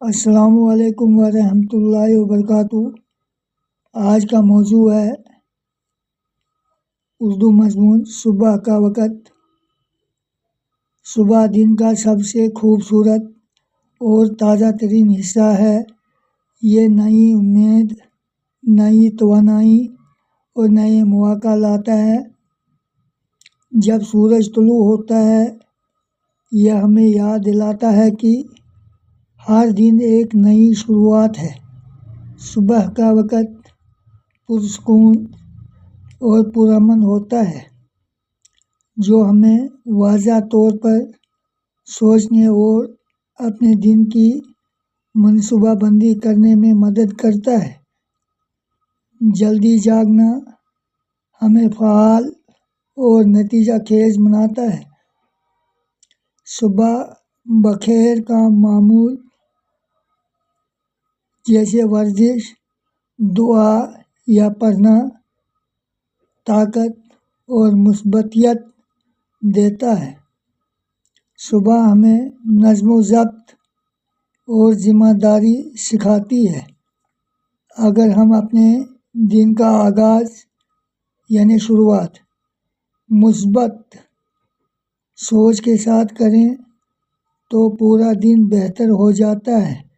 السلام علیکم ورحمۃ اللہ وبرکاتہ۔ آج کا موضوع ہے اردو مضمون صبح کا وقت۔ صبح دن کا سب سے خوبصورت اور تازہ ترین حصہ ہے۔ یہ نئی امید، نئی توانائی اور نئے مواقع لاتا ہے۔ جب سورج طلوع ہوتا ہے یہ ہمیں یاد دلاتا ہے کہ ہر دن ایک نئی شروعات ہے۔ صبح کا وقت پرسکون اور پرامن ہوتا ہے جو ہمیں واضح طور پر سوچنے اور اپنے دن کی منصوبہ بندی کرنے میں مدد کرتا ہے۔ جلدی جاگنا ہمیں فعال اور نتیجہ خیز بناتا ہے۔ صبح بخیر کا معمول جیسے ورزش، دعا یا پڑھنا طاقت اور مثبتیت دیتا ہے۔ صبح ہمیں نظم و ضبط اور ذمہ داری سکھاتی ہے۔ اگر ہم اپنے دن کا آغاز یعنی شروعات مثبت سوچ کے ساتھ کریں تو پورا دن بہتر ہو جاتا ہے۔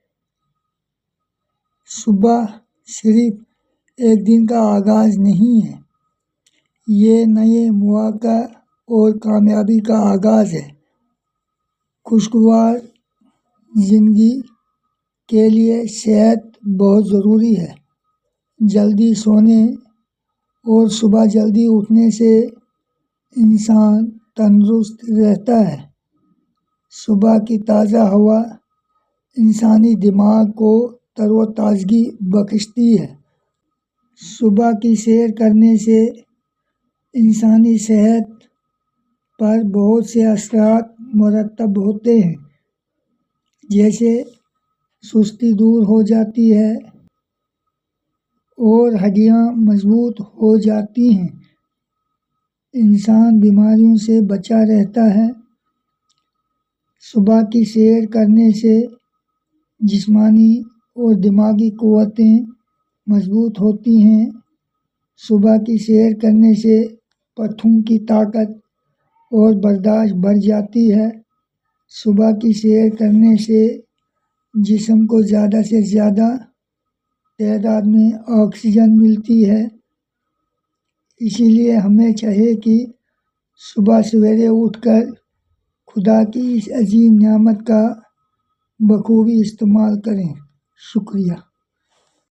صبح صرف ایک دن کا آغاز نہیں ہے، یہ نئے مواقع اور کامیابی کا آغاز ہے۔ خوشگوار زندگی کے لیے صحت بہت ضروری ہے۔ جلدی سونے اور صبح جلدی اٹھنے سے انسان تندرست رہتا ہے۔ صبح کی تازہ ہوا انسانی دماغ کو تر و تازگی بخشتی ہے۔ صبح کی سیر کرنے سے انسانی صحت پر بہت سے اثرات مرتب ہوتے ہیں، جیسے سستی دور ہو جاتی ہے اور ہڈیاں مضبوط ہو جاتی ہیں۔ انسان بیماریوں سے بچا رہتا ہے۔ صبح کی سیر کرنے سے جسمانی اور دماغی قوتیں مضبوط ہوتی ہیں۔ صبح کی سیر کرنے سے پٹھوں کی طاقت اور برداشت بڑھ جاتی ہے۔ صبح کی سیر کرنے سے جسم کو زیادہ سے زیادہ تعداد میں آکسیجن ملتی ہے۔ اسی لیے ہمیں چاہیے کہ صبح سویرے اٹھ کر خدا کی اس عظیم نعمت کا بخوبی استعمال کریں۔ شکریہ۔